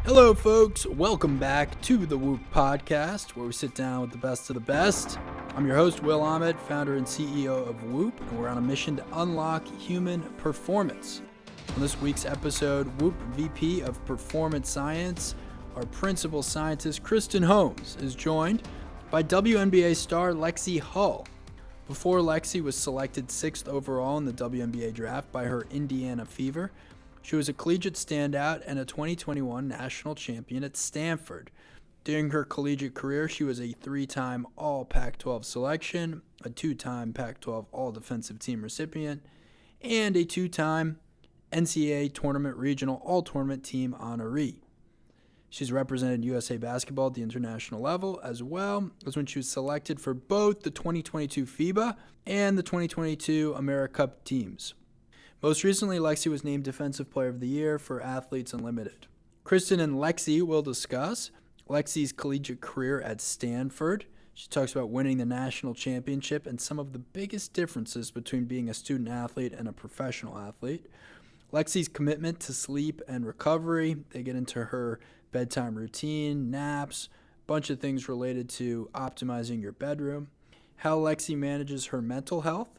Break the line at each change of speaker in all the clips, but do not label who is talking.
Hello, folks. Welcome back to the Whoop Podcast, where we sit down with the best of the best. I'm your host, Will Ahmed, founder and CEO of Whoop, and we're on a mission to unlock human performance. On this week's episode, Whoop VP of Performance Science, our principal scientist, Kristen Holmes, is joined by WNBA star Lexie Hull. Before Lexie was selected 6th overall in the WNBA draft by her Indiana Fever, she was a collegiate standout and a 2021 national champion at Stanford. During her collegiate career, she was a 3-time All-Pac-12 selection, a 2-time Pac-12 All-Defensive Team recipient, and a 2-time NCAA Tournament Regional All-Tournament Team honoree. She's represented USA Basketball at the international level, as well as when she was selected for both the 2022 FIBA and the 2022 AmeriCup teams. Most recently, Lexie was named Defensive Player of the Year for Athletes Unlimited. Kristen and Lexie will discuss Lexie's collegiate career at Stanford. She talks about winning the national championship and some of the biggest differences between being a student athlete and a professional athlete. Lexie's commitment to sleep and recovery. They get into her bedtime routine, naps, a bunch of things related to optimizing your bedroom. How Lexie manages her mental health.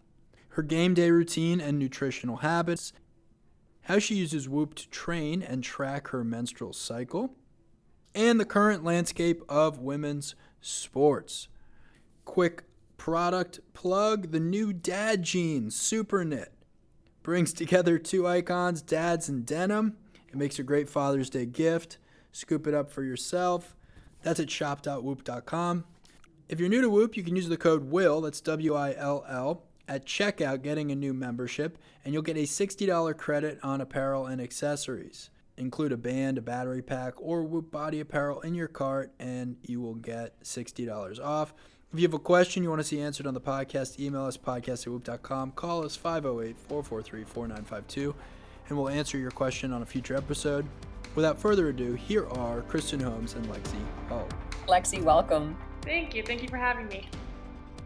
Her game day routine and nutritional habits, how she uses Whoop to train and track her menstrual cycle, and the current landscape of women's sports. Quick product plug, the new Dad Jeans Super Knit brings together two icons, dads and denim. It makes a great Father's Day gift. Scoop it up for yourself. That's at shop.whoop.com. If you're new to Whoop, you can use the code WILL, that's WILL, at checkout, getting a new membership, and you'll get a $60 credit on apparel and accessories. Include a band, a battery pack, or Whoop body apparel in your cart, and you will get $60 off. If you have a question you want to see answered on the podcast, email us podcast@whoop.com, call us 508-443-4952, and we'll answer your question on a future episode. Without further ado, here are Kristen Holmes and Lexie Hull.
Lexie, welcome.
Thank you for having me.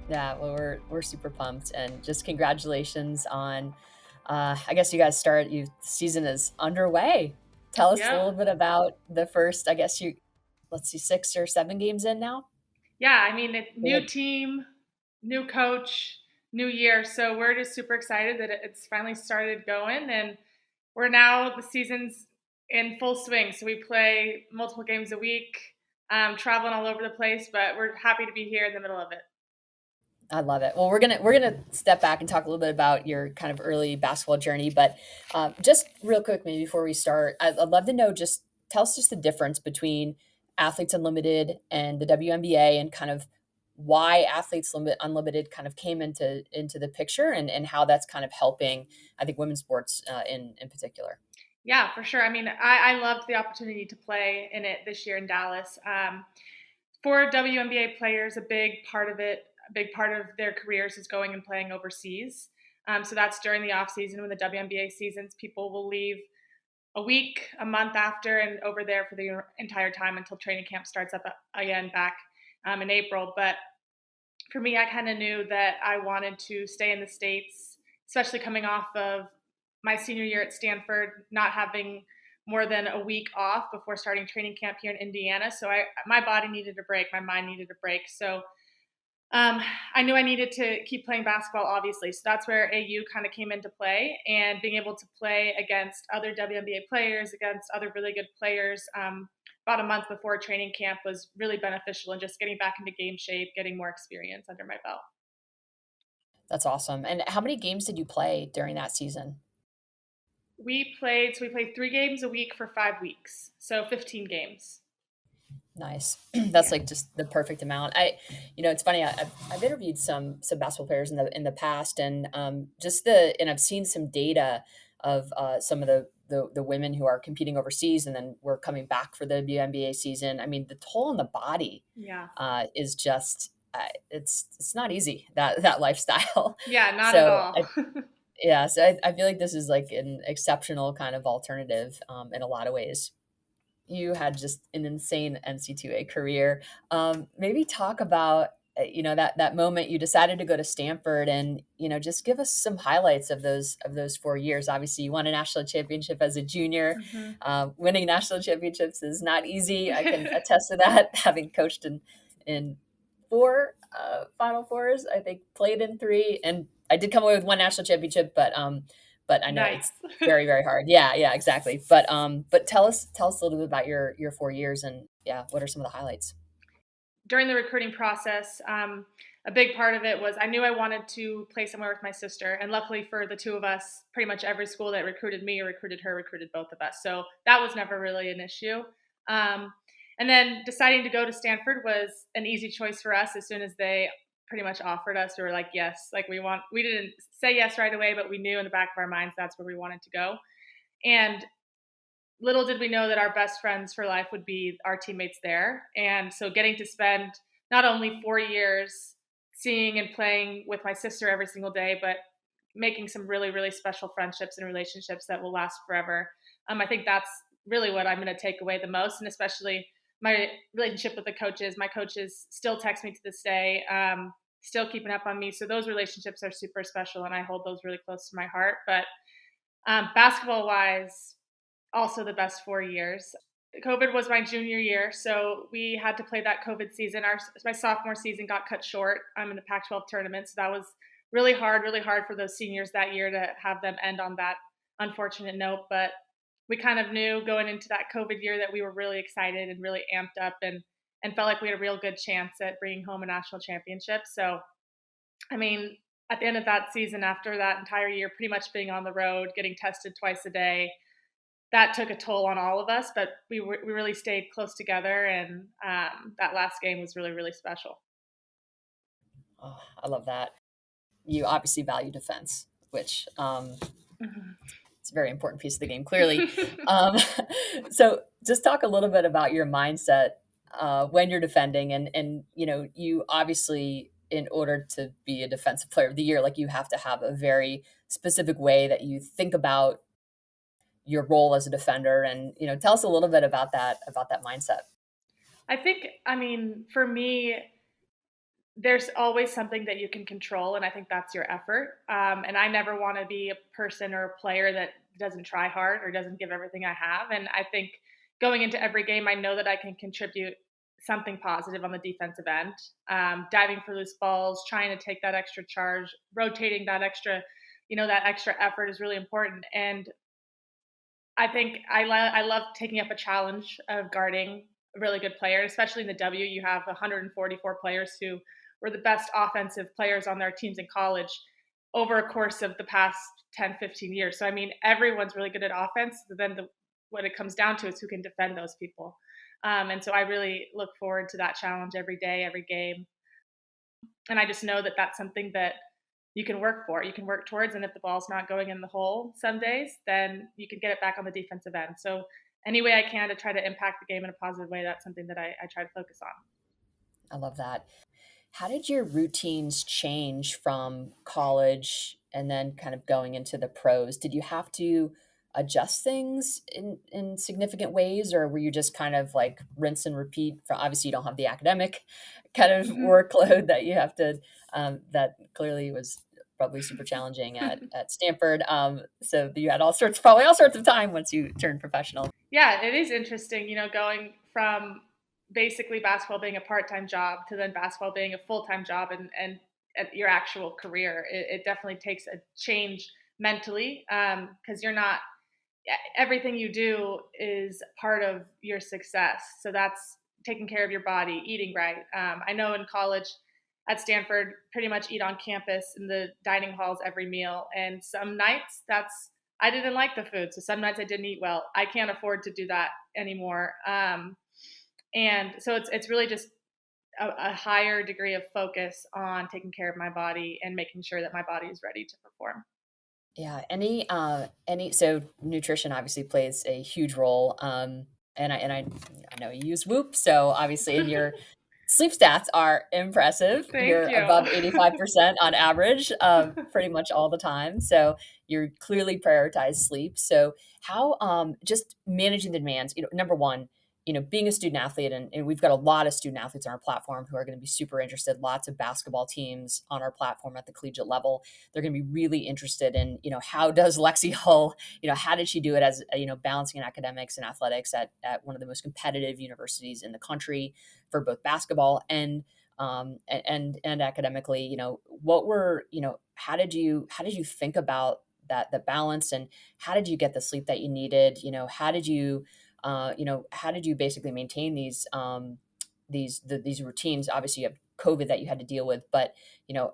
Yeah, well, we're super pumped, and just congratulations on, I guess you guys the season is underway. Tell us a little bit about the first, 6 or 7 games in now?
Yeah, I mean, new team, new coach, new year, so we're just super excited that it's finally started going, and the season's in full swing, so we play multiple games a week, traveling all over the place, but we're happy to be here in the middle of it.
I love it. Well, we're gonna step back and talk a little bit about your kind of early basketball journey, but just real quick, maybe before we start, I'd love to know, just tell us just the difference between Athletes Unlimited and the WNBA, and kind of why Athletes Unlimited kind of came into the picture, and how that's kind of helping, I think, women's sports in particular.
Yeah, for sure. I mean, I loved the opportunity to play in it this year in Dallas. For WNBA players, a big part of their careers is going and playing overseas. So that's during the off season. When the WNBA seasons, people will leave a week, a month after, and over there for the entire time until training camp starts up again back in April. But for me, I kind of knew that I wanted to stay in the States, especially coming off of my senior year at Stanford, not having more than a week off before starting training camp here in Indiana. So my body needed a break, my mind needed a break. So I knew I needed to keep playing basketball, obviously. So that's where AU kind of came into play, and being able to play against other WNBA players, against other really good players about a month before training camp was really beneficial, and just getting back into game shape, getting more experience under my belt.
That's awesome. And how many games did you play during that season?
We played 3 games a week for 5 weeks. So 15 games.
Nice. That's like just the perfect amount. It's funny. I've interviewed some basketball players in the past, and I've seen some data of some of the women who are competing overseas, and then we're coming back for the WNBA season. I mean, the toll on the body, is just it's not easy, that lifestyle.
Yeah, not at all.
So I feel like this is like an exceptional kind of alternative in a lot of ways. You had just an insane NC2A career. Maybe talk about that moment you decided to go to Stanford, and just give us some highlights of those 4 years. Obviously, you won a national championship as a junior. Winning national championships is not easy. I can attest to that, having coached in four Final Fours. I think played in three, and I did come away with one national championship, but I know
Nice.
it's very, very hard. Yeah, exactly. But tell us a little bit about your 4 years, and what are some of the highlights?
During the recruiting process, a big part of it was I knew I wanted to play somewhere with my sister. And luckily for the two of us, pretty much every school that recruited me or recruited her recruited both of us. So that was never really an issue. And then deciding to go to Stanford was an easy choice for us. As soon as they pretty much offered us, we were like, yes, like we didn't say yes right away, but we knew in the back of our minds that's where we wanted to go. And little did we know that our best friends for life would be our teammates there. And so getting to spend not only 4 years seeing and playing with my sister every single day, but making some really, really special friendships and relationships that will last forever. I think that's really what I'm going to take away the most. And especially my relationship with the coaches. My coaches still text me to this day, still keeping up on me. So those relationships are super special, and I hold those really close to my heart. But basketball wise, also the best 4 years. COVID was my junior year, so we had to play that COVID season. My sophomore season got cut short. I'm in the Pac-12 tournament, so that was really hard for those seniors that year to have them end on that unfortunate note. But we kind of knew going into that COVID year that we were really excited and really amped up and felt like we had a real good chance at bringing home a national championship. So, I mean, at the end of that season, after that entire year, pretty much being on the road, getting tested twice a day, that took a toll on all of us, but we really stayed close together, and that last game was really, really special.
Oh, I love that. You obviously value defense, which it's a very important piece of the game, clearly. So just talk a little bit about your mindset when you're defending, and you obviously, in order to be a defensive player of the year, like, you have to have a very specific way that you think about your role as a defender, and tell us a little bit about that mindset.
I think, for me, there's always something that you can control, and I think that's your effort. And I never want to be a person or a player that doesn't try hard or doesn't give everything I have. And I think going into every game, I know that I can contribute something positive on the defensive end, diving for loose balls, trying to take that extra charge, rotating that extra, that extra effort is really important. And I think I love taking up a challenge of guarding a really good player, especially in the W. You have 144 players who were the best offensive players on their teams in college over a course of the past 10, 15 years. So, everyone's really good at offense. But then what it comes down to is who can defend those people. And so I really look forward to that challenge every day, every game. And I just know that that's something that you can work for, you can work towards. And if the ball's not going in the hole some days, then you can get it back on the defensive end. So any way I can to try to impact the game in a positive way, that's something that I try to focus on.
I love that. How did your routines change from college and then kind of going into the pros? Did you have to adjust things in significant ways, or were you just kind of like rinse and repeat? Obviously, you don't have the academic kind of workload that you have to, that clearly was probably super challenging at Stanford. So you had probably all sorts of time once you turned professional.
Yeah, it is interesting, going from basically basketball being a part-time job to then basketball being a full-time job and your actual career. It definitely takes a change mentally, because you're not, everything you do is part of your success. So that's taking care of your body, eating right. I know in college at Stanford, pretty much eat on campus in the dining halls every meal. And some nights I didn't like the food. So some nights I didn't eat well. I can't afford to do that anymore. And so it's really just a higher degree of focus on taking care of my body and making sure that my body is ready to perform.
Yeah. So nutrition obviously plays a huge role. And I know you use Whoop. So obviously, in your sleep stats are impressive. You're
Thank you.
above 85% on average, pretty much all the time. So you're clearly prioritize sleep. So how, just managing the demands, number one, being a student athlete, and we've got a lot of student athletes on our platform who are going to be super interested, lots of basketball teams on our platform at the collegiate level. They're going to be really interested in, how does Lexie Hull, how did she do it as, balancing academics and athletics at one of the most competitive universities in the country for both basketball and academically, how did you think about that balance, and how did you get the sleep that you needed? How did you basically maintain these routines? Obviously, you have COVID that you had to deal with, but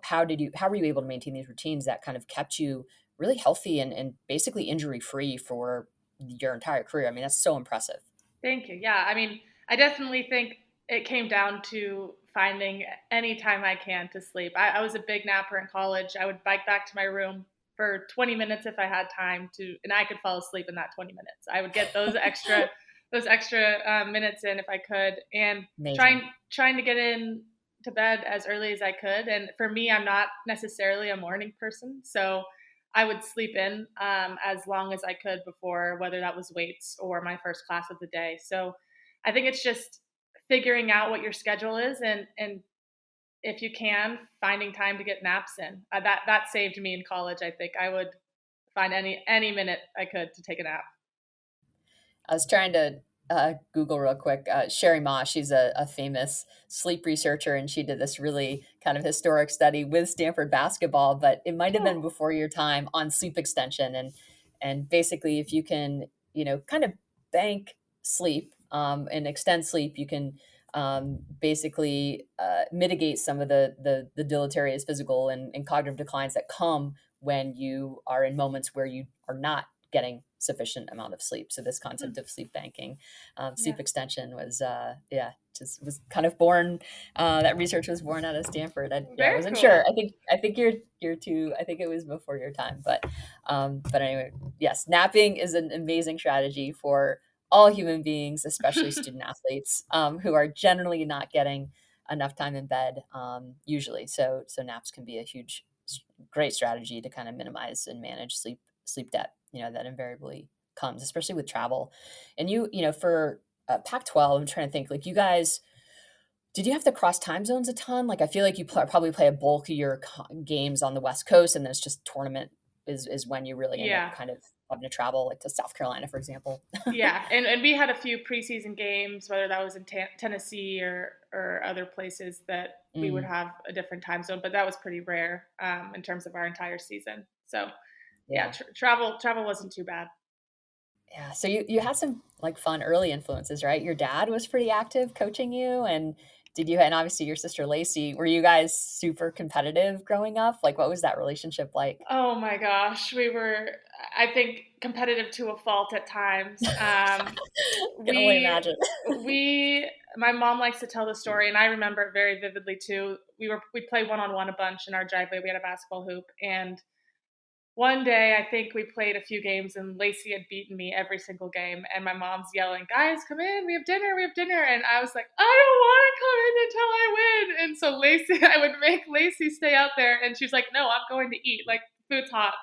how were you able to maintain these routines that kind of kept you really healthy and basically injury free for your entire career? I mean, that's so impressive.
Thank you. Yeah, I mean, I definitely think it came down to finding any time I can to sleep. I was a big napper in college. I would bike back to my room for 20 minutes if I had time to, and I could fall asleep in that 20 minutes. I would get those extra minutes in if I could, and
Amazing.
trying to get in to bed as early as I could. And for me, I'm not necessarily a morning person, so I would sleep in as long as I could before, whether that was weights or my first class of the day. So I think it's just figuring out what your schedule is, and if you can, finding time to get naps in. That saved me in college. I think I would find any minute I could to take a nap.
I was trying to Google real quick. Sherry Ma, she's a famous sleep researcher, and she did this really kind of historic study with Stanford basketball, but it might have been
Oh,
before your time, on sleep extension. And basically, if you can, kind of bank sleep and extend sleep, you can basically mitigate some of the deleterious physical and cognitive declines that come when you are in moments where you are not getting sufficient amount of sleep. So this concept of sleep banking,
yeah,
sleep extension just was kind of born. That research was born out of Stanford. I
very
wasn't sure.
cool.
I think you're too. I think it was before your time, but anyway, yes, napping is an amazing strategy for all human beings, especially student athletes, who are generally not getting enough time in bed, usually. So naps can be a great strategy to kind of minimize and manage sleep debt, that invariably comes, especially with travel. And for Pac-12, I'm trying to think, like, you guys, did you have to cross time zones a ton? Like, I feel like you probably play a bulk of your games on the West Coast, and then it's just tournament is when you really end up
Yeah,
kind of having to travel, like to South Carolina, for example.
yeah, and we had a few preseason games, whether that was in Tennessee or other places that we would
Mm,
have a different time zone, but that was pretty rare in terms of our entire season. So yeah,
yeah.
travel wasn't too bad.
Yeah. So you had some like fun early influences, right? Your dad was pretty active coaching you, and obviously your sister Lacie, were you guys super competitive growing up? Like, what was that relationship like?
Oh my gosh, we were, I think, competitive to a fault at times.
Can only
We
imagine.
we my mom likes to tell the story, and I remember it very vividly too. We played one on one a bunch in our driveway. We had a basketball hoop, and one day I think we played a few games, and Lacie had beaten me every single game. And my mom's yelling, "Guys, come in! We have dinner!" And I was like, "I don't want to come in until I win." And so Lacie, I would make Lacie stay out there, and she's like, "No, I'm going to eat. Like, food's hot."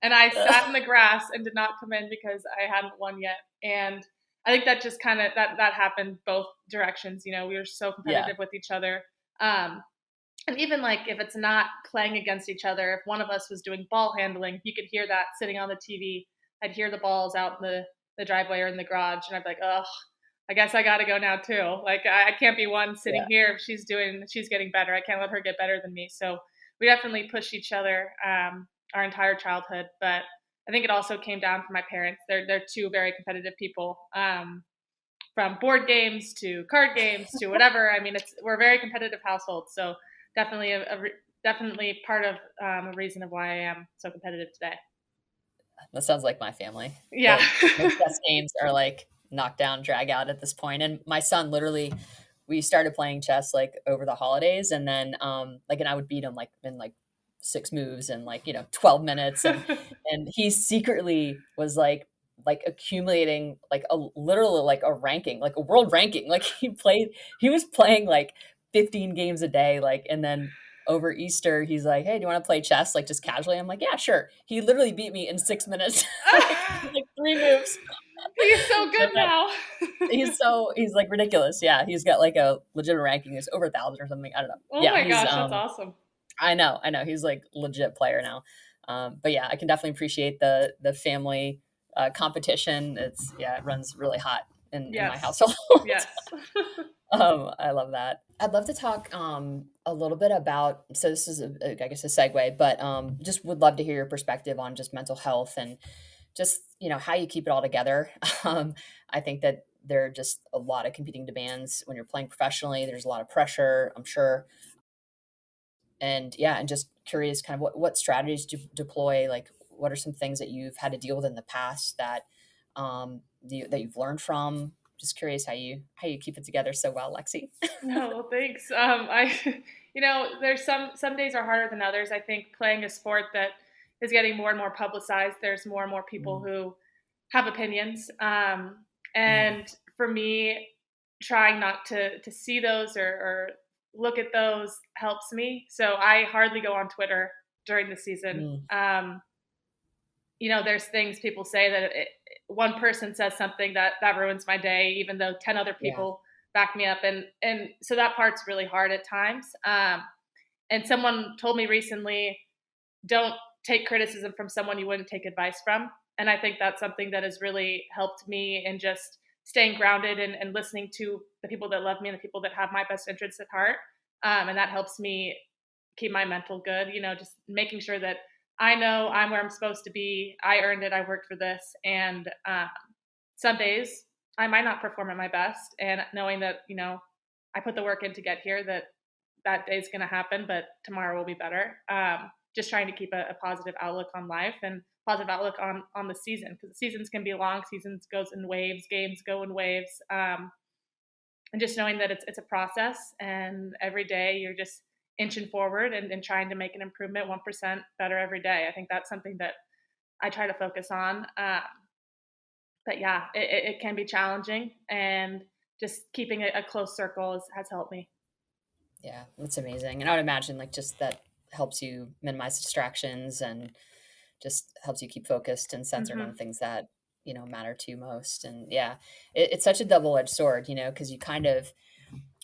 And I sat in the grass and did not come in because I hadn't won yet. And I think that just kind of that happened both directions. We were so
Yeah.
competitive with each other. Um, and even like if it's not playing against each other, if one of us was doing ball handling, you could hear that sitting on the TV. I'd hear the balls out in the driveway or in the garage, and I'd be like, "Ugh, I guess I got to go now too. Like I can't be one sitting
Yeah.
here if she's getting better. I can't let her get better than me." So we definitely pushed each other our entire childhood. But I think it also came down from my parents. They're two very competitive people. From board games to card games to whatever. I mean, we're a very competitive household. So definitely definitely part of a reason of why I am so competitive today.
That sounds like my family.
Yeah.
The chess games are like knockdown, drag out at this point. And my son literally, we started playing chess like over the holidays, and then and I would beat him like in like 6 moves and 12 minutes, and he secretly was like accumulating like a literally like a ranking, like a world ranking. Like he was playing like 15 games a day, like, and then over Easter, he's like, "Hey, do you want to play chess?" Like, just casually. I'm like, "Yeah, sure." He literally beat me in 6 minutes, like 3 moves.
He's so
So
good now.
he's like ridiculous. Yeah, he's got like a legitimate ranking. It's over 1,000 or something. I don't know.
Oh
Yeah,
my
he's
gosh, that's awesome.
I know. He's like legit player now. But yeah, I can definitely appreciate the family competition. It runs really hot in my
Yes.
household.
Yes.
I love that. I'd love to talk a little bit about. So this is I guess a segue, but just would love to hear your perspective on just mental health and just how you keep it all together. I think that there are just a lot of competing demands when you're playing professionally. There's a lot of pressure, I'm sure, and yeah, and just curious kind of what strategies to deploy, like what are some things that you've had to deal with in the past that that you've learned from. Just curious how you keep it together so well, Lexie.
No, well, thanks. There's some days are harder than others. I think playing a sport that is getting more and more publicized, there's more and more people
Mm,
who have opinions.
mm,
And for me, trying not to see those or look at those helps me. So I hardly go on Twitter during the season.
mm,
There's things people say that one person says something that ruins my day, even though 10 other
yeah.
people back me up. And so that part's really hard at times. And someone told me recently, don't take criticism from someone you wouldn't take advice from. And I think that's something that has really helped me in just staying grounded and listening to the people that love me and the people that have my best interests at heart. And that helps me keep my mental good, just making sure that I know I'm where I'm supposed to be. I earned it. I worked for this. And some days I might not perform at my best. And knowing that, I put the work in to get here, that day's going to happen, but tomorrow will be better. Just trying to keep a positive outlook on life and positive outlook on the season, because the seasons can be long. Seasons goes in waves, games go in waves. And just knowing that it's a process, and every day you're just inching forward and trying to make an improvement 1% better every day. I think that's something that I try to focus on. But yeah, it can be challenging, and just keeping a close circle has helped me.
Yeah, that's amazing. And I would imagine like just that helps you minimize distractions and just helps you keep focused and centered on
Hmm.
things that, matter to you most. And yeah, it's such a double-edged sword, because you kind of,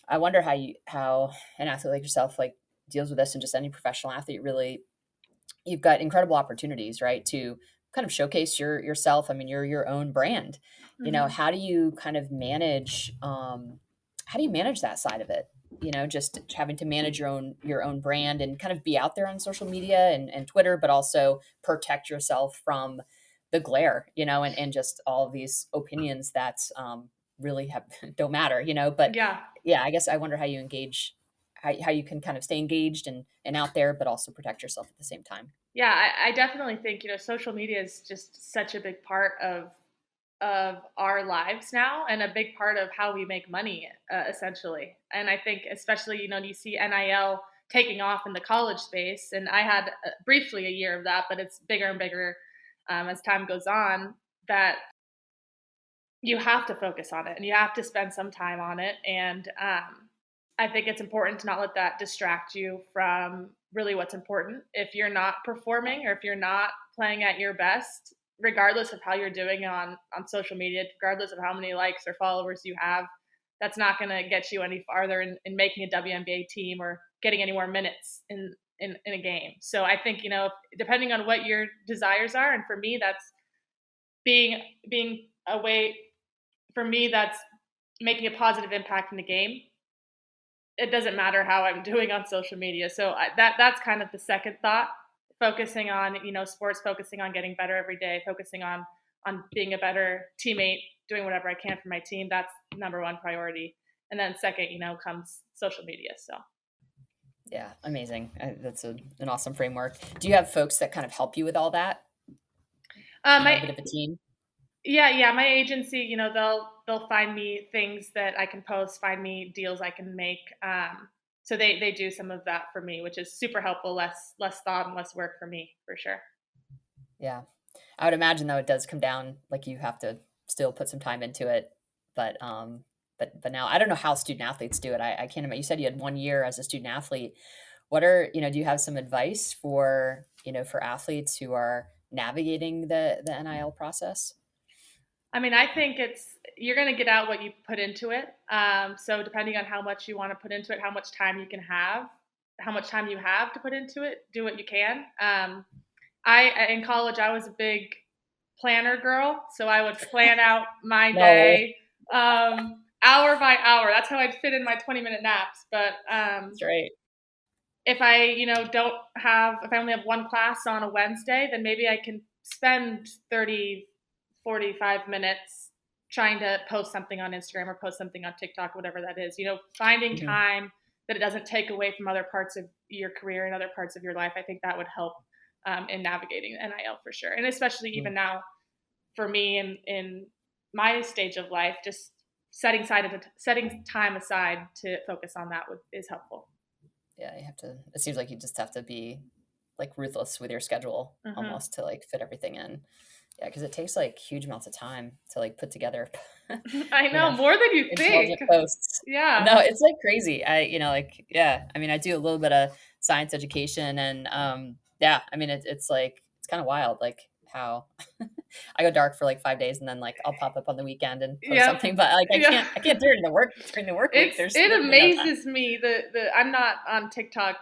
I wonder how an athlete like yourself like deals with this, and just any professional athlete really, you've got incredible opportunities, right, to kind of showcase yourself. I mean, you're your own brand.
Hmm.
How do you kind of manage how do you manage that side of it? Just having to manage your own brand and kind of be out there on social media and Twitter, but also protect yourself from the glare, and just all of these opinions that really have don't matter, but
Yeah.
yeah, I guess I wonder how you engage, how you can kind of stay engaged and out there, but also protect yourself at the same time.
Yeah, I definitely think social media is just such a big part of our lives now, and a big part of how we make money, essentially. And I think especially you see NIL taking off in the college space, and I had briefly a year of that, but it's bigger and bigger as time goes on. That you have to focus on it and you have to spend some time on it. And I think it's important to not let that distract you from really what's important. If you're not performing, or if you're not playing at your best, regardless of how you're doing on social media, regardless of how many likes or followers you have, that's not going to get you any farther in making a WNBA team or getting any more minutes in a game. So I think, depending on what your desires are, and for me, that's being a way, for me, that's making a positive impact in the game. It doesn't matter how I'm doing on social media. So that's kind of the second thought. Focusing on sports, focusing on getting better every day, focusing on being a better teammate, doing whatever I can for my team. That's number one priority. And then second, comes social media. So
Yeah, amazing. That's an awesome framework. Do you have folks that kind of help you with all that? A
my
bit of a team?
yeah, my agency, they'll find me things that I can post, find me deals I can make. So they do some of that for me, which is super helpful. Less thought and less work for me, for sure.
Yeah. I would imagine though it does come down, like you have to still put some time into it. But now I don't know how student athletes do it. I can't imagine. You said you had 1 year as a student athlete. Do you have some advice for athletes who are navigating the NIL process?
I mean, I think you're going to get out what you put into it. So depending on how much you want to put into it, how much time you can have, how much time you have to put into it, do what you can. In college, I was a big planner girl, so I would plan out my
No,
day hour by hour. That's how I'd fit in my 20-minute naps. But
that's right.
if I, if I only have one class on a Wednesday, then maybe I can spend 30, 45 minutes trying to post something on Instagram or post something on TikTok, whatever that is. Finding
Mhm.
time that it doesn't take away from other parts of your career and other parts of your life. I think that would help in navigating NIL for sure. And especially even now for me in my stage of life, just setting time aside to focus on that is helpful.
Yeah, it seems like you just have to be like ruthless with your schedule
Mm-hmm.
almost to like fit everything in. Yeah, because it takes like huge amounts of time to like put together,
I
you
know,
know,
more than you think.
intelligent posts.
Yeah.
No, it's like crazy. I mean, I do a little bit of science education and yeah, I mean, it's like, it's kind of wild, like how I go dark for like 5 days and then like I'll pop up on the weekend and post
Yep.
something, but like
Yeah.
I can't do it in the during the work week. There's
It
literally no time.
amazes me the I'm not on TikTok,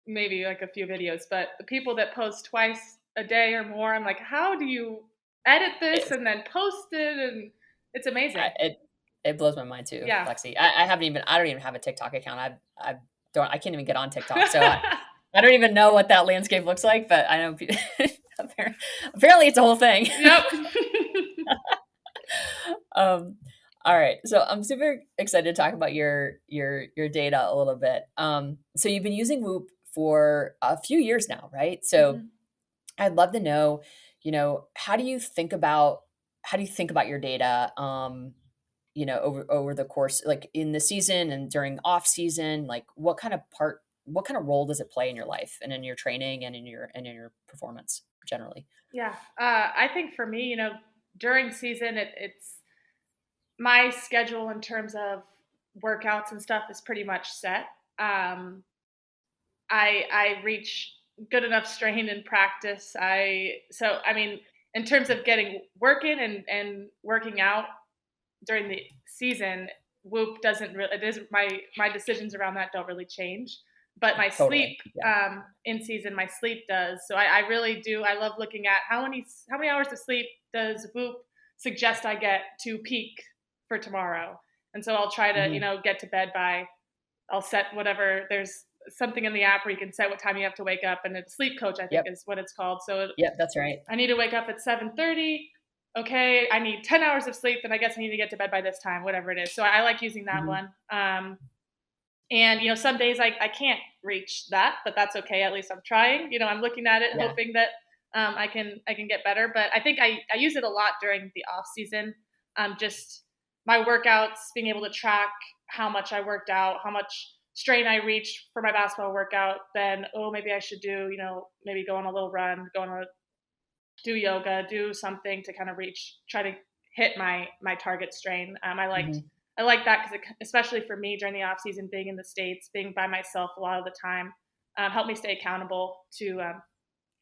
maybe like a few videos, but the people that post twice a day or more, I'm like, how do you edit this
It's,
and then post it? And it's amazing.
it blows my mind too,
Yeah.
Lexie. I don't even have a TikTok account. I can't even get on TikTok. So I don't even know what that landscape looks like, but I know apparently it's a whole thing.
Yep.
um, all right. So I'm super excited to talk about your data a little bit. So you've been using Whoop for a few years now, right? So
Mhm.
I'd love to know, how do you think about your data? Over the course, like in the season and during off season, like what kind of role does it play in your life and in your training and in your performance generally?
Yeah. I think for me, during season, it's my schedule in terms of workouts and stuff is pretty much set. I reach good enough strain in practice. I mean, in terms of getting work in and working out during the season, Whoop doesn't really. It isn't my decisions around that don't really change. But my
Totally.
sleep
Yeah.
in season, my sleep does. So I really do. I love looking at how many hours of sleep does Whoop suggest I get to peak for tomorrow. And so I'll try to
Mhm.
get to bed by. I'll set whatever. There's something in the app where you can set what time you have to wake up, and it's sleep coach, I think,
Yep.
is what it's called. So
Yep. That's right.
I need to wake up at 7:30. Okay, I need 10 hours of sleep, then I guess I need to get to bed by this time, whatever it is. So I like using that
Mhm.
one. And some days I can't reach that, but that's okay. At least I'm trying. I'm looking at it,
Yeah.
hoping that I can get better. But I think I use it a lot during the off season. Just my workouts, being able to track how much I worked out, how much strain I reached for my basketball workout. Then maybe I should do maybe go on a little run, do yoga, do something to kind of try to hit my target strain.
Mhm.
I like that because especially for me during the off season, being in the States, being by myself a lot of the time, helped me stay accountable to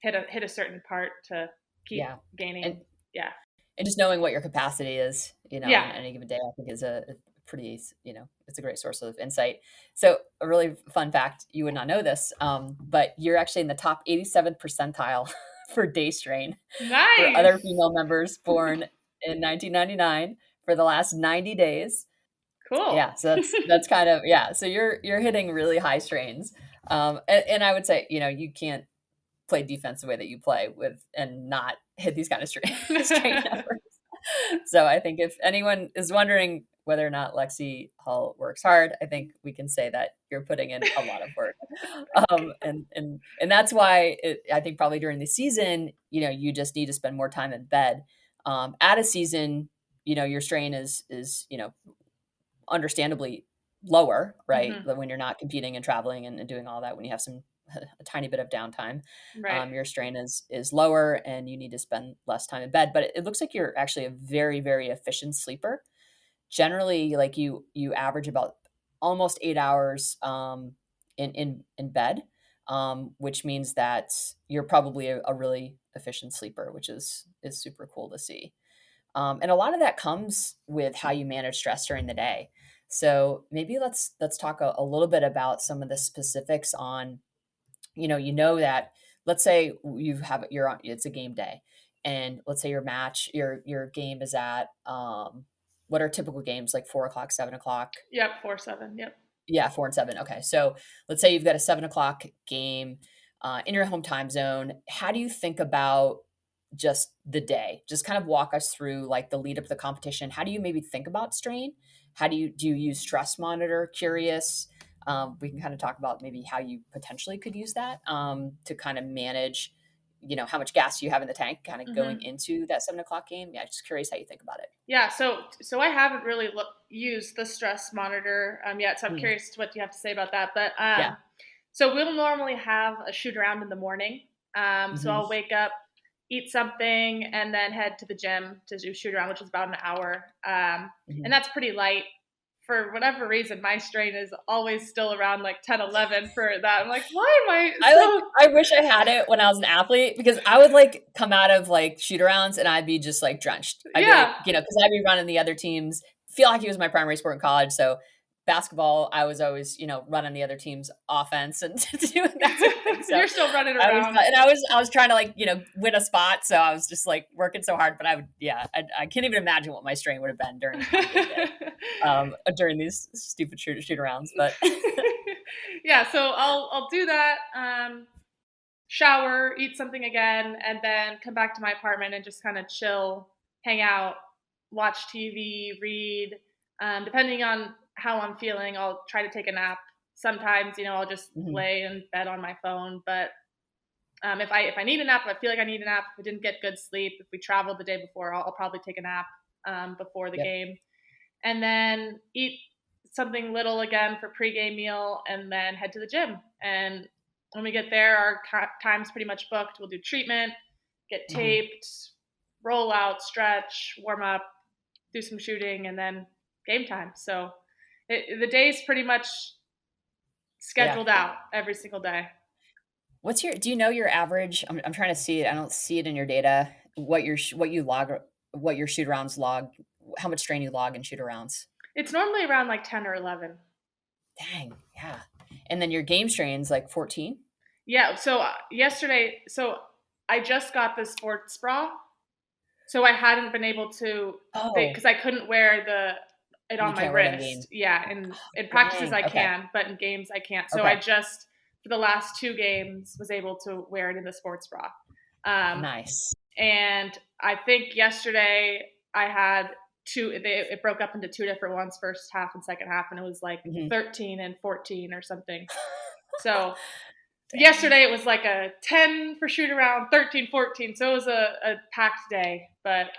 hit a certain part to keep
Yeah. And
gaining. Yeah,
and just knowing what your capacity is,
yeah.
on any given day, I think is a pretty, it's a great source of insight. So a really fun fact, you would not know this, but you're actually in the top 87th percentile for day strain for other
Nice,
female members born in 1999 for the last 90 days.
cool.
Yeah, so that's kind of, yeah. So you're hitting really high strains, and I would say, you can't play defense the way that you play with and not hit these kind of strain numbers. So I think if anyone is wondering whether or not Lexie Hull works hard, I think we can say that you're putting in a lot of work. And that's why I think probably during the season, you just need to spend more time in bed. At a season, your strain is understandably lower, right?
Hmm.
When you're not competing and traveling and doing all that, when you have a tiny bit of downtime,
Right.
your strain is lower and you need to spend less time in bed. But it looks like you're actually a very, very efficient sleeper. Generally, like you average about almost 8 hours in bed, which means that you're probably a really efficient sleeper, which is super cool to see. And a lot of that comes with how you manage stress during the day. So maybe let's talk a little bit about some of the specifics on, that, let's say you're on, it's a game day, and let's say your game is at, what are typical games, like 4 o'clock, 7 o'clock?
Yep, 4-7. Yep.
Yeah, 4 and 7. Okay. So let's say you've got a 7 o'clock game in your home time zone. How do you think about just the day? Just kind of walk us through like the lead up to the competition. How do you maybe think about strain? How do you use stress monitor? Curious. We can kind of talk about maybe how you potentially could use that to kind of manage, how much gas you have in the tank kind of going
Hmm.
into that 7 o'clock game. Yeah, just curious how you think about it.
Yeah, so I haven't really used the stress monitor yet, so I'm
Mm,
curious what you have to say about that. But
yeah.
so we'll normally have a shoot around in the morning. So
Hmm.
I'll wake up, eat something, and then head to the gym to do shoot around, which is about an hour. And
Hmm.
that's pretty light. For whatever reason, my strain is always still around like 10, 11 for that. I'm like, why am I so?
I wish I had it when I was an athlete, because I would like come out of like shoot arounds and I'd be just like drenched. I'd be like,
Yeah,
because I'd be running the other teams. Feel like it was my primary sport in college. So basketball, I was always, running the other team's offense and doing that sort of thing. So
you're still running around.
I was trying to like, win a spot. So I was just like working so hard, but I can't even imagine what my strain would have been during on game day, during these stupid shoot arounds. But
Yeah, so I'll do that, shower, eat something again, and then come back to my apartment and just kind of chill, hang out, watch TV, read. Depending on how I'm feeling, I'll try to take a nap. Sometimes, I'll just
mhm,
lay in bed on my phone. But if I need a nap, if I feel like I need a nap, if I didn't get good sleep, if we traveled the day before, I'll probably take a nap before the
yep.
game, and then eat something little again for pregame meal, and then head to the gym. And when we get there, our time's pretty much booked. We'll do treatment, get
Mhm.
taped, roll out, stretch, warm up, do some shooting, and then game time. So the day's pretty much
Yeah.
scheduled out every single day.
Do you know your average? I'm trying to see it. I don't see it in your data. What you log, what your shoot arounds log, how much strain you log in shoot arounds.
It's normally around like 10 or 11.
Dang, yeah. And then your game strain's like 14.
Yeah. So yesterday, I just got the sports bra. So I hadn't been able to,
Oh,
because I couldn't wear it
you
on my
can't wear it in game.
wrist. Yeah, in practices
Dang.
I
Okay.
can, but in games I can't. So I
Okay.
just, for the last two games, was able to wear it in the sports bra. Um,
Nice.
and I think yesterday I had it broke up into two different ones, first half and second half, and it was like
Hmm.
13 and 14 or something. So
Dang.
yesterday it was like a 10 for shoot around, 13, 14. So it was a packed day, but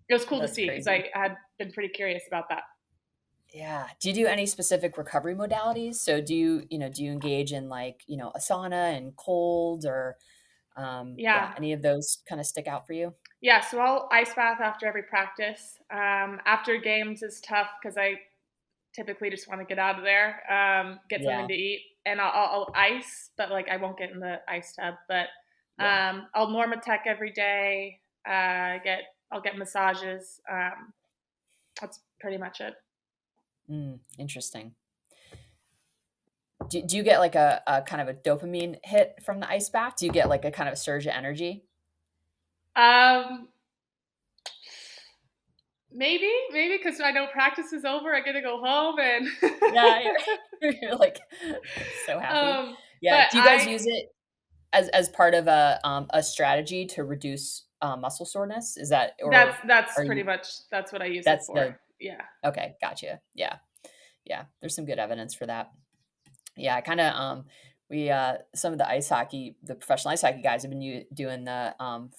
it was cool to
That's
see because
crazy.
I had been pretty curious about that.
Yeah. Do you do any specific recovery modalities? So do you engage in like, a sauna and cold, or yeah,
Yeah.
any of those kind of stick out for you?
Yeah. So I'll ice bath after every practice. After games is tough because I typically just want to get out of there, get something
Yeah.
to eat, and I'll ice, but like I won't get in the ice tub. But
Yeah.
I'll Normatec every day. I'll get massages. That's pretty much it.
Interesting. Do you get like a kind of a dopamine hit from the ice bath? Do you get like a kind of a surge of energy?
Um, maybe because I know practice is over, I get to go home and
Yeah, you're like so happy.
um,
Yeah.
but
Do you guys use it as part of a strategy to reduce muscle soreness? Is that, or
that's
are
pretty
you
much that's what I use it
that's
for.
the
Yeah.
okay, gotcha. Yeah. Yeah. There's some good evidence for that. Yeah, kind of. We some of the professional ice hockey guys have been doing the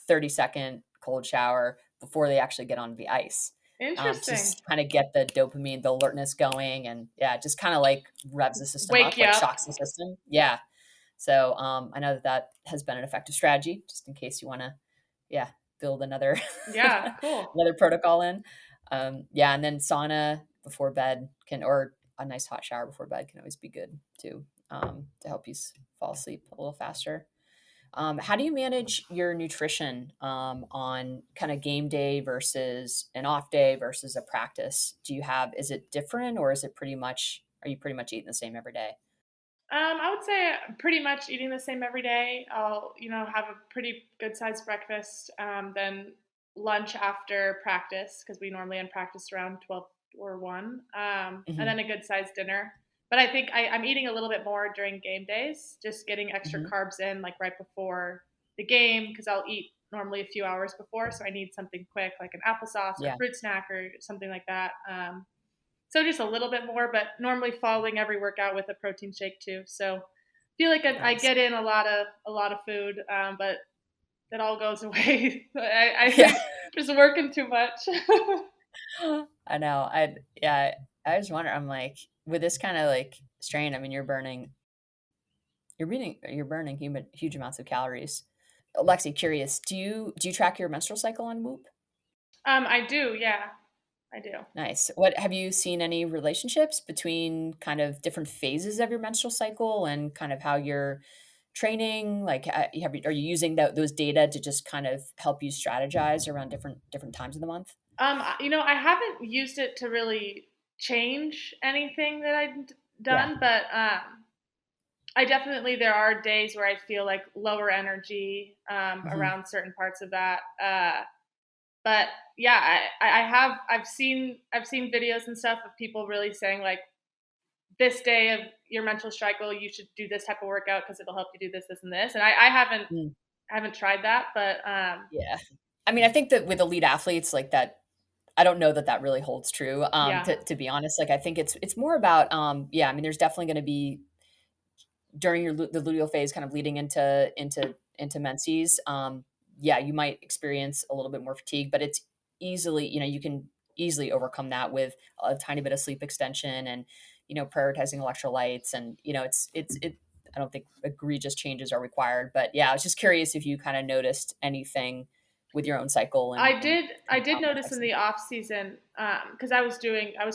30-second cold shower before they actually get onto the ice, to
Interesting.
just kind of get the dopamine, the alertness going, and yeah, just kind of like revs the system
Wake
up,
you
like
up.
shocks the system. Yeah. So I know that has been an effective strategy, just in case you want to, yeah, build another
Yeah, cool.
another protocol in. Yeah, and then sauna before bed or a nice hot shower before bed can always be good too, to help you fall asleep a little faster. How do you manage your nutrition on kind of game day versus an off day versus a practice? Is it different, or are you pretty much eating the same every day?
I would say pretty much eating the same every day. I'll, have a pretty good sized breakfast, then lunch after practice because we normally end practice around 12 or 1, and
Hmm.
then a good sized dinner. But I think I'm eating a little bit more during game days, just getting extra
Hmm.
carbs in like right before the game because I'll eat normally a few hours before, so I need something quick like an applesauce or a
Yeah.
fruit snack or something like that. So just a little bit more, but normally following every workout with a protein shake too. So I feel like I
Nice.
get in a lot of food, but it all goes away. I
Yeah.
think just working too much.
I know. Yeah, I just wonder, I'm like, with this kind of like strain, I mean, you're burning huge amounts of calories. Lexi, curious, do you track your menstrual cycle on Whoop?
I do, yeah, I do.
Nice. What have you seen any relationships between kind of different phases of your menstrual cycle and kind of how you're training? Like, are you using those data to just kind of help you strategize around different times of the month?
I haven't used it to really change anything that I've
Yeah.
done, but I definitely there are days where I feel like lower energy
Hmm.
around certain parts of that. But yeah, I've seen videos and stuff of people really saying like this day of your menstrual cycle you should do this type of workout because it'll help you do this, this, and this. And I haven't tried that, but
Yeah. I mean, I think that with elite athletes like that, I don't know that that really holds true.
yeah.
To be honest, like I think it's more about yeah. I mean, there's definitely going to be during the luteal phase, kind of leading into menses. Yeah, you might experience a little bit more fatigue, but it's easily you can easily overcome that with a tiny bit of sleep extension and prioritizing electrolytes and it. I don't think egregious changes are required, but yeah, I was just curious if you kind of noticed anything with your own cycle and
I
kind of
did
how that
notice
affects
in
them.
the off season because I was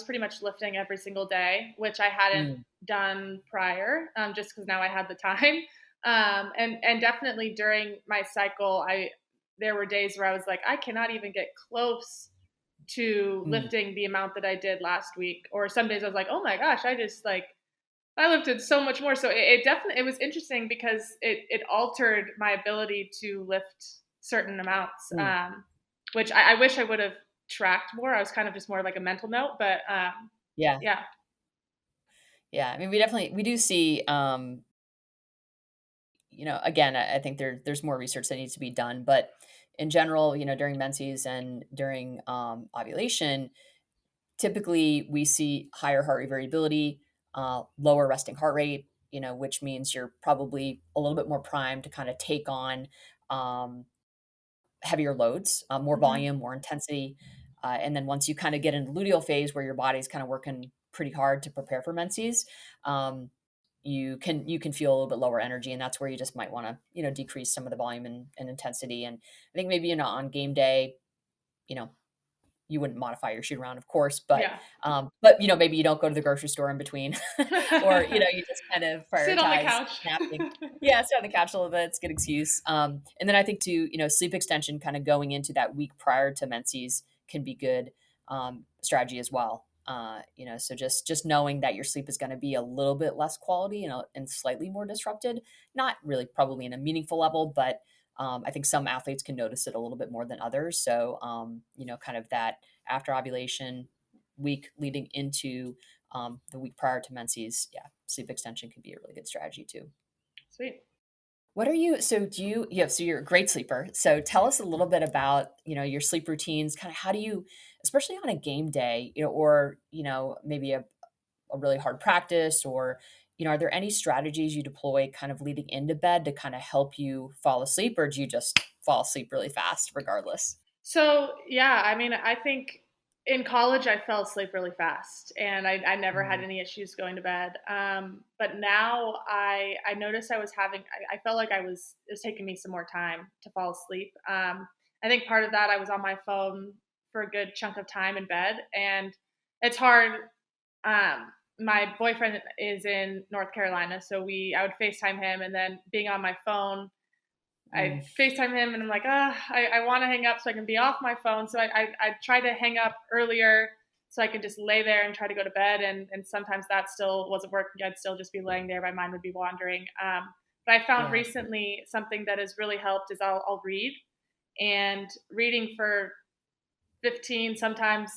pretty much lifting every single day, which I hadn't
Mm,
done prior, just because now I had the time. And definitely during my cycle, I there were days where I was like, I cannot even get close to
mm,
lifting the amount that I did last week. Or some days I was like, oh my gosh, I lifted so much more. So it definitely it was interesting because it altered my ability to lift certain amounts,
mm.
which I wish I would have tracked more. I was kind of just more like a mental note, but
Yeah,
yeah,
yeah. I mean, we do see again, I think there's more research that needs to be done, but in general, during menses and during ovulation, typically we see higher heart rate variability, lower resting heart rate, which means you're probably a little bit more primed to kind of take on um, heavier loads, more
hmm
volume, more intensity. And then once you kind of get into luteal phase where your body's kind of working pretty hard to prepare for menses, um, you can feel a little bit lower energy, and that's where you just might want to decrease some of the volume and intensity. And I think maybe on game day, you know you wouldn't modify your shoot around, of course, but
yeah.
maybe you don't go to the grocery store in between, or you just kind of
Sit on the
prioritize
couch.
napping. Yeah, sit on the couch a little bit. It's a good excuse. And then I think too, sleep extension kind of going into that week prior to menses can be good strategy as well. So just knowing that your sleep is going to be a little bit less quality and slightly more disrupted, not really probably in a meaningful level, but I think some athletes can notice it a little bit more than others. So, kind of that after ovulation week leading into the week prior to menses, yeah, sleep extension can be a really good strategy too.
Sweet.
What are you? So so you're a great sleeper. So tell us a little bit about, your sleep routines, kind of how do you, especially on a game day, or, maybe a really hard practice or are there any strategies you deploy kind of leading into bed to kind of help you fall asleep, or do you just fall asleep really fast regardless?
So yeah, I mean, I think in college I fell asleep really fast, and I never had
Mm,
any issues going to bed. But now I noticed I felt like it was taking me some more time to fall asleep. I think part of that I was on my phone for a good chunk of time in bed, and it's hard. My boyfriend is in North Carolina, so I would FaceTime him, and then being on my phone I FaceTime him and I'm like, I want to hang up so I can be off my phone. So I try to hang up earlier so I could just lay there and try to go to bed. And sometimes that still wasn't working. I'd still just be laying there. My mind would be wandering. But I found recently something that has really helped is I'll read, and reading for 15, sometimes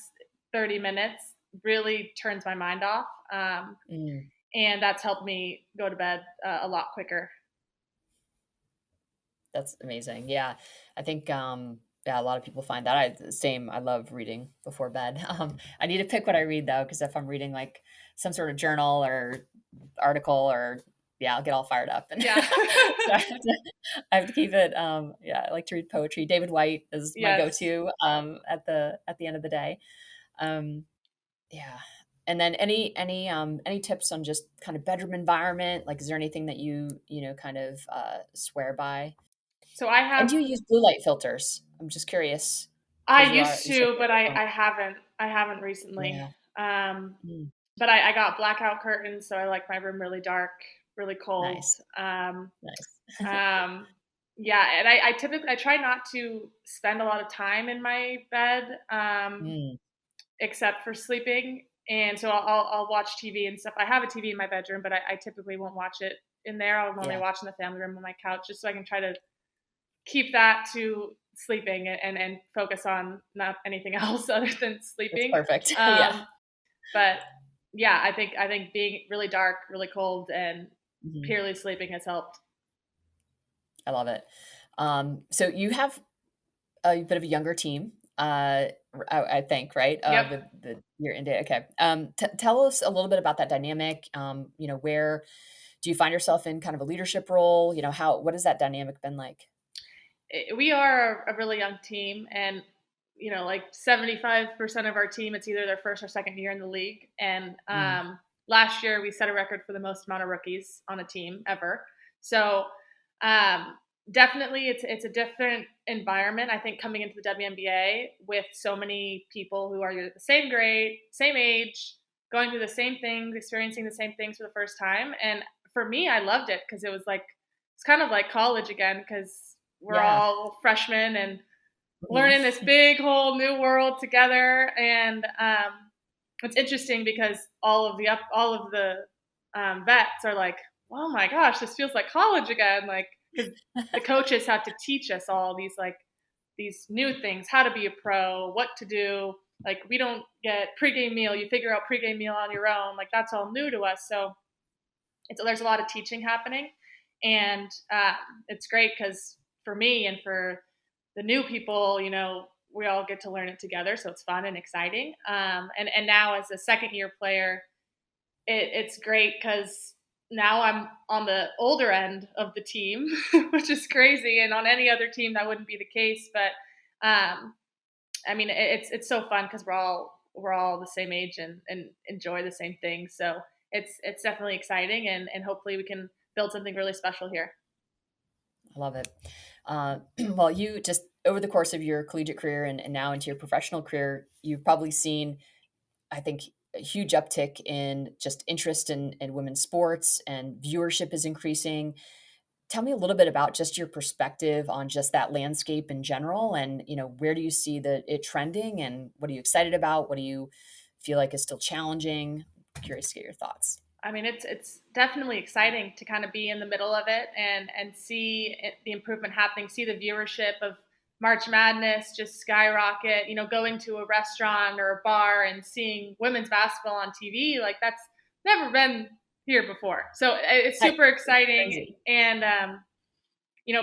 30 minutes really turns my mind off. And that's helped me go to bed a lot quicker.
That's amazing. Yeah. I think, yeah, a lot of people find that. I love reading before bed. I need to pick what I read though, because if I'm reading like some sort of journal or article or I'll get all fired up. And
Yeah.
so I have to keep it. I like to read poetry. David White is my go-to at the end of the day. Yeah. And then any tips on just kind of bedroom environment? Like, is there anything that you kind of swear by?
So I have.
And do you use blue light filters? I'm just curious.
I used to, but I haven't. I haven't recently.
Yeah.
But I got blackout curtains, so I like my room really dark, really cold.
Nice.
Nice. Yeah, and I try not to spend a lot of time in my bed, except for sleeping. And so I'll watch TV and stuff. I have a TV in my bedroom, but I typically won't watch it in there. I'll normally watch in the family room on my couch, just so I can try to keep that to sleeping and focus on not anything else other than sleeping.
That's perfect. Yeah.
But yeah, I think being really dark, really cold, and purely sleeping has helped.
I love it. So you have a bit of a younger team, I think, right?
Yep.
You're in okay. Tell us a little bit about that dynamic. Where do you find yourself in kind of a leadership role? What has that dynamic been like?
We are a really young team, and like 75% of our team, it's either their first or second year in the league. And last year we set a record for the most amount of rookies on a team ever. So definitely it's a different environment. I think coming into the WNBA with so many people who are the same grade, same age, going through the same things, experiencing the same things for the first time. And for me, I loved it because it's kind of like college again, because we're all freshmen and learning this big whole new world together. And it's interesting because all of the vets are like, oh my gosh, this feels like college again. Like, because the coaches have to teach us all these new things, how to be a pro, what to do. Like, we don't get pregame meal. You figure out pregame meal on your own. Like, that's all new to us. So there's a lot of teaching happening. And it's great because for me and for the new people, we all get to learn it together. So it's fun and exciting. And now as a second year player, it's great because now I'm on the older end of the team, which is crazy. And on any other team, that wouldn't be the case. But I mean, it's so fun because we're all the same age and enjoy the same things. So it's definitely exciting, and hopefully we can build something really special here.
I love it. Well, you just over the course of your collegiate career and now into your professional career, you've probably seen, I think, a huge uptick in just interest in women's sports, and viewership is increasing. Tell me a little bit about just your perspective on just that landscape in general, and where do you see it trending, and what are you excited about? What do you feel like is still challenging? I'm curious to get your thoughts.
I mean, it's definitely exciting to kind of be in the middle of it and see the improvement happening, see the viewership of March Madness just skyrocket, going to a restaurant or a bar and seeing women's basketball on TV. Like, that's never been here before. So it's super exciting. And,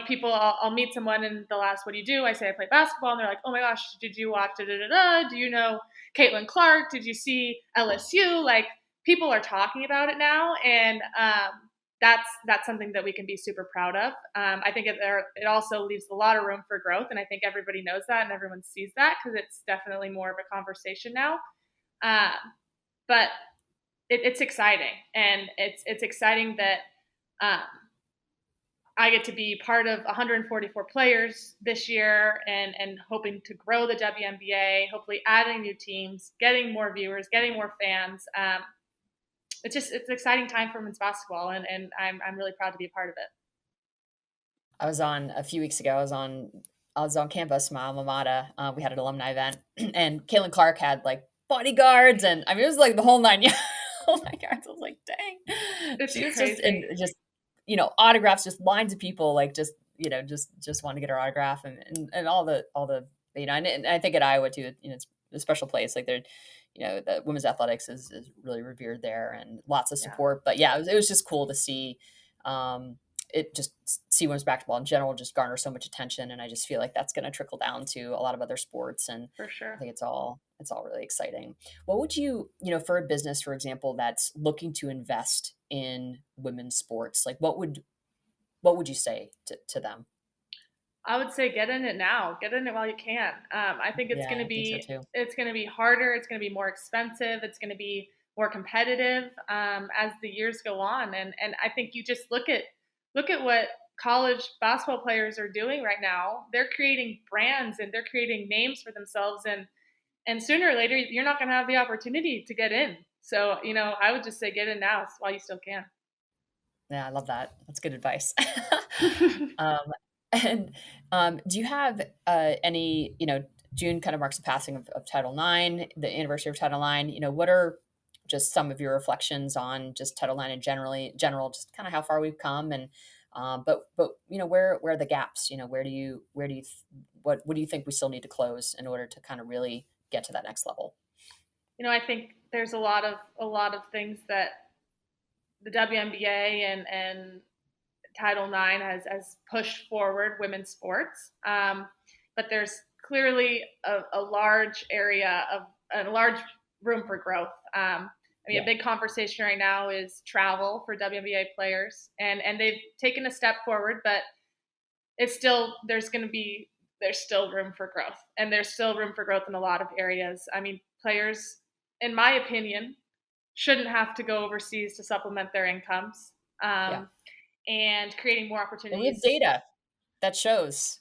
people, I'll meet someone and they'll ask, what do you do? I say, I play basketball. And they're like, oh my gosh, did you watch Do you know Caitlin Clark? Did you see LSU? Like, people are talking about it now. And that's something that we can be super proud of. I think it also leaves a lot of room for growth. And I think everybody knows that and everyone sees that because it's definitely more of a conversation now. But it's exciting. And it's exciting that I get to be part of 144 players this year and hoping to grow the WNBA, hopefully adding new teams, getting more viewers, getting more fans. It's an exciting time for women's basketball, and I'm really proud to be a part of it.
I was on a few weeks ago. I was on campus, my alma mater. We had an alumni event, and Caitlin Clark had like bodyguards, and I mean it was like the whole nine. Yeah, oh my God, I was like, dang.
It's
She was
crazy.
just autographs, just lines of people, like just want to get her autograph, and all the and I think at Iowa too, it's a special place. Like they're the women's athletics is really revered there, and lots of
Yeah,
support. But yeah, it was just cool to see. Um, it just see women's basketball in general just garner so much attention, and I just feel like that's going to trickle down to a lot of other sports, and
for
I
sure.
think it's all really exciting. What would for a business, for example, that's looking to invest in women's sports, like what would you say to them?
I would say get in it now. Get in it while you can. I think
Yeah, I think so too.
it's gonna be harder. It's gonna be more expensive. It's gonna be more competitive as the years go on. And I think you just look at what college basketball players are doing right now. They're creating brands and they're creating names for themselves. And sooner or later, you're not gonna have the opportunity to get in. So I would just say get in now while you still can.
Yeah, I love that. That's good advice. um, and do you have any, June kind of marks the passing of Title IX, the anniversary of Title IX. What are just some of your reflections on just Title IX and general, just kind of how far we've come, and but where are the gaps? What do you think we still need to close in order to kind of really get to that next level?
I think there's a lot of things that the WNBA and Title IX has pushed forward women's sports, but there's clearly a large area of a large room for growth. I mean, a
Yeah.
big conversation right now is travel for WNBA players, and they've taken a step forward, but it's still there's still room for growth, and there's still room for growth in a lot of areas. I mean, players, in my opinion, shouldn't have to go overseas to supplement their incomes.
Yeah.
And creating more
And we have
opportunities.
data that shows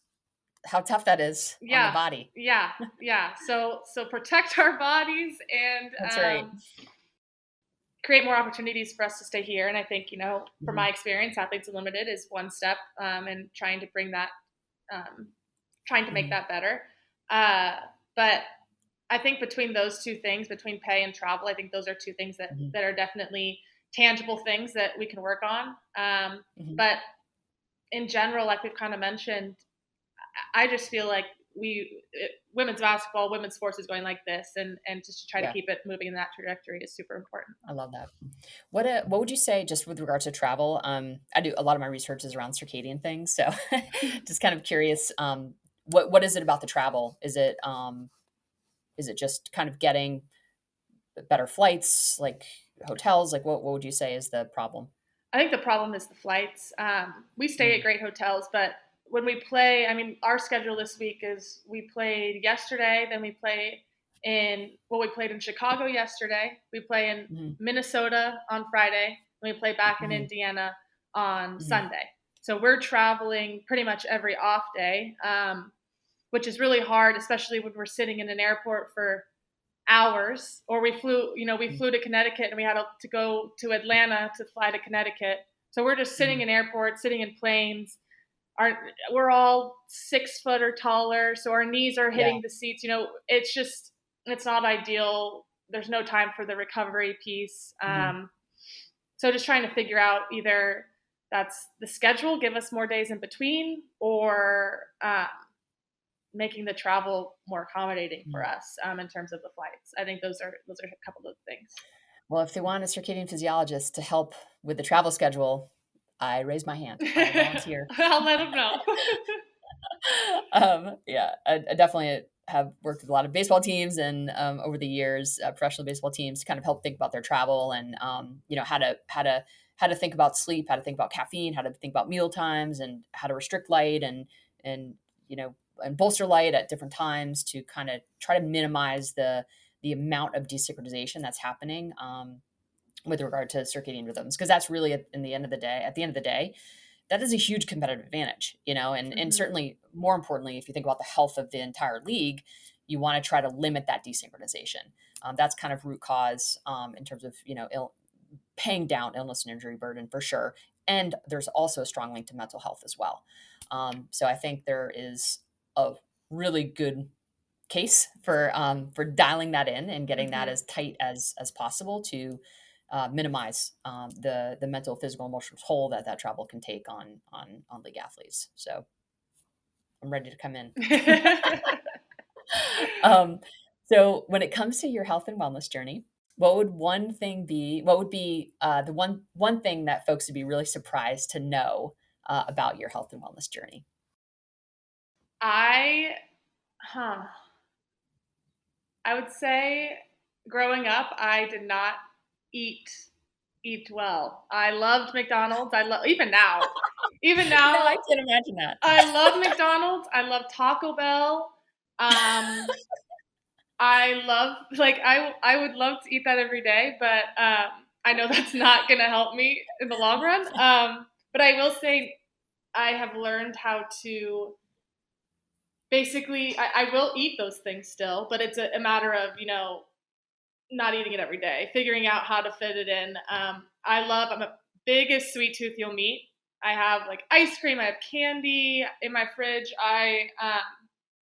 how tough that is on the
Yeah,
body.
yeah, yeah. So protect our bodies and
That's right.
create more opportunities for us to stay here. And I think from my
Mhm.
experience, Athletes Unlimited is one step in trying to bring that, um, trying to make
Mhm.
that better. But I think between those two things, between pay and travel, I think those are two things
Mhm.
that are definitely tangible things that we can work on.
Mhm.
But in general, like we've kind of mentioned, I just feel like women's basketball, women's sports is going like this, and just to try to
Yeah,
keep it moving in that trajectory is super important.
I love that. What would you say just with regards to travel? I do a lot of my research is around circadian things, so just kind of curious. What is it about the travel? Is it just kind of getting better flights, like hotels? Like what would you say is the problem?
I think the problem is the flights. We stay at
Mm,
great hotels, but when we play, I mean, our schedule this week is we played yesterday, then we played in Chicago yesterday. We play in
mhm,
Minnesota on Friday, and we play back in
mhm,
Indiana on
mhm,
Sunday. So we're traveling pretty much every off day, which is really hard, especially when we're sitting in an airport for hours. Or we
mhm,
flew to Connecticut and we had to go to Atlanta to fly to Connecticut. So we're just sitting
mhm.
in airports, sitting in planes. We're all 6 foot or taller, so our knees are
Yeah.
hitting the seats. It's not ideal. There's no time for the recovery piece.
Mhm.
So just trying to figure out either that's the schedule, give us more days in between, or making the travel more accommodating for
Mhm.
us in terms of the flights. I think those are a couple of things.
Well, if they want a circadian physiologist to help with the travel schedule, I raise my hand. I volunteer.
I'll let them know.
Yeah, I definitely have worked with a lot of baseball teams and over the years, professional baseball teams to kind of help think about their travel and how to think about sleep, how to think about caffeine, how to think about meal times, and how to restrict light and you know and bolster light at different times to kind of try to minimize the amount of desynchronization that's happening with regard to circadian rhythms, because that's really at the end of the day that is a huge competitive advantage, and
Hmm.
certainly more importantly, if you think about the health of the entire league, you want to try to limit that desynchronization. That's kind of root cause in terms of paying down illness and injury burden for sure. And there's also a strong link to mental health as well. So I think there is a really good case for dialing that in and getting that as tight as possible to minimize the mental, physical, emotional toll that travel can take on league athletes. So I'm ready to come in. So when it comes to your health and wellness journey, what would be the one thing that folks would be really surprised to know about your health and wellness journey?
I would say growing up, I did not eat well. I loved McDonald's. Even now.
No, I can't imagine that.
I love McDonald's. I love Taco Bell. I love, I would love to eat that every day, but I know that's not going to help me in the long run. But I will say I have learned how to basically, I will eat those things still, but it's a matter of, not eating it every day, figuring out how to fit it in. I'm a biggest sweet tooth you'll meet. I have like ice cream, I have candy in my fridge.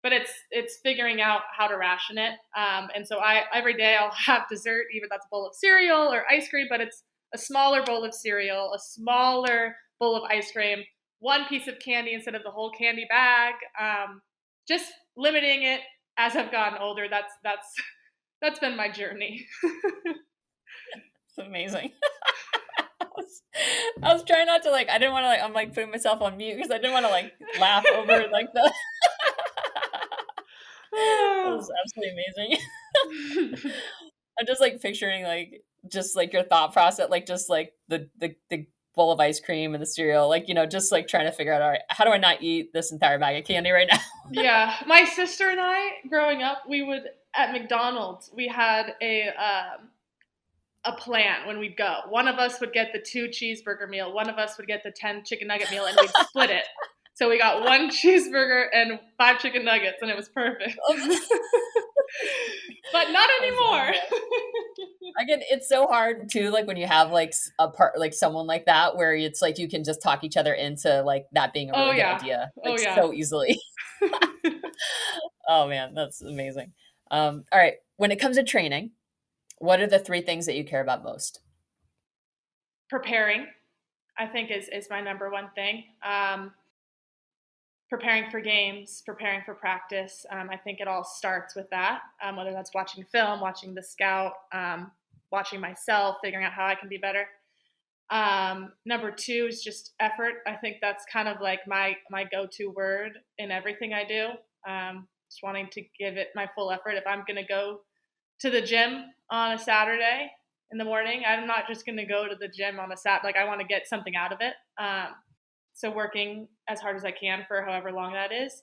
But it's figuring out how to ration it. And so every day I'll have dessert, either that's a bowl of cereal or ice cream, but it's a smaller bowl of cereal, a smaller bowl of ice cream, one piece of candy instead of the whole candy bag. Just limiting it as I've gotten older. That's been my journey.
It's amazing. I was trying not to I didn't want to I'm putting myself on mute because I didn't want to laugh over the. That was absolutely amazing. I'm just picturing your thought process, the bowl of ice cream and the cereal, just trying to figure out, all right, how do I not eat this entire bag of candy right now?
Yeah. My sister and I, growing up, at McDonald's, we had a plan when we'd go. One of us would get the 2 cheeseburger meal. One of us would get the 10 chicken nugget meal, and we'd split it. So we got 1 cheeseburger and 5 chicken nuggets, and it was perfect. But not anymore.
Again, it's so hard too, when you have a part someone like that, where it's you can just talk each other into that being a really good idea, so easily. Oh man, that's amazing. All right, when it comes to training, what are the 3 things that you care about most?
Preparing, I think, is my number one thing. Preparing for games, preparing for practice. I think it all starts with that, whether that's watching film, watching the scout, watching myself, figuring out how I can be better. Number 2 is just effort. I think that's kind of my go-to word in everything I do. Just wanting to give it my full effort. If I'm going to go to the gym on a Saturday in the morning, I'm not just going to go to the gym on a Saturday. I want to get something out of it. So working as hard as I can for however long that is.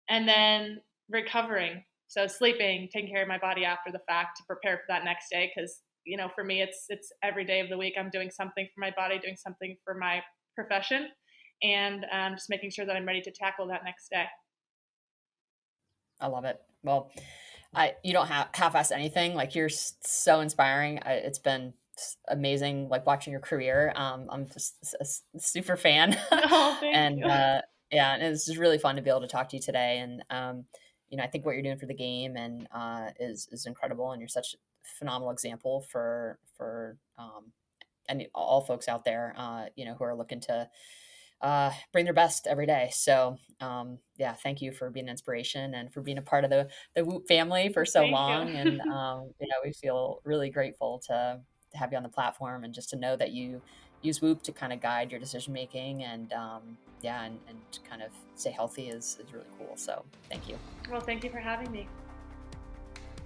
And then recovering. So sleeping, taking care of my body after the fact to prepare for that next day. Because, for me, it's every day of the week I'm doing something for my body, doing something for my profession, and just making sure that I'm ready to tackle that next day.
I love it. Well, you don't half-ass anything. You're so inspiring. It's been amazing watching your career. I'm just a super fan.
Oh, thank you.
And and it's just really fun to be able to talk to you today. And I think what you're doing for the game and is incredible, and you're such a phenomenal example for and all folks out there who are looking to bring their best every day. So thank you for being an inspiration and for being a part of the Whoop family for so long. And we feel really grateful to have you on the platform, and just to know that you use Whoop to kind of guide your decision making, and and to kind of stay healthy is really cool. So thank you.
Well, thank you for having me.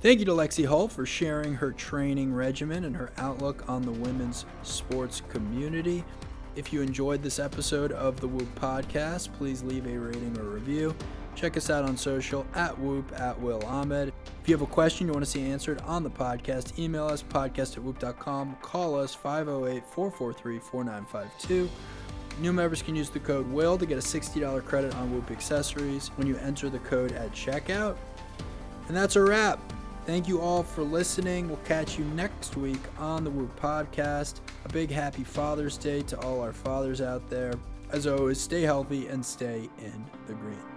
Thank you to Lexie Hull for sharing her training regimen and her outlook on the women's sports community. If you enjoyed this episode of the Whoop Podcast, please leave a rating or review. Check us out on social @Whoop, @WillAhmed. If you have a question you want to see answered on the podcast, email us podcast@whoop.com, call us 508-443-4952. New members can use the code WILL to get a $60 credit on Whoop accessories when you enter the code at checkout. And that's a wrap. Thank you all for listening. We'll catch you next week on the Whoop Podcast. A big happy Father's Day to all our fathers out there. As always, stay healthy and stay in the green.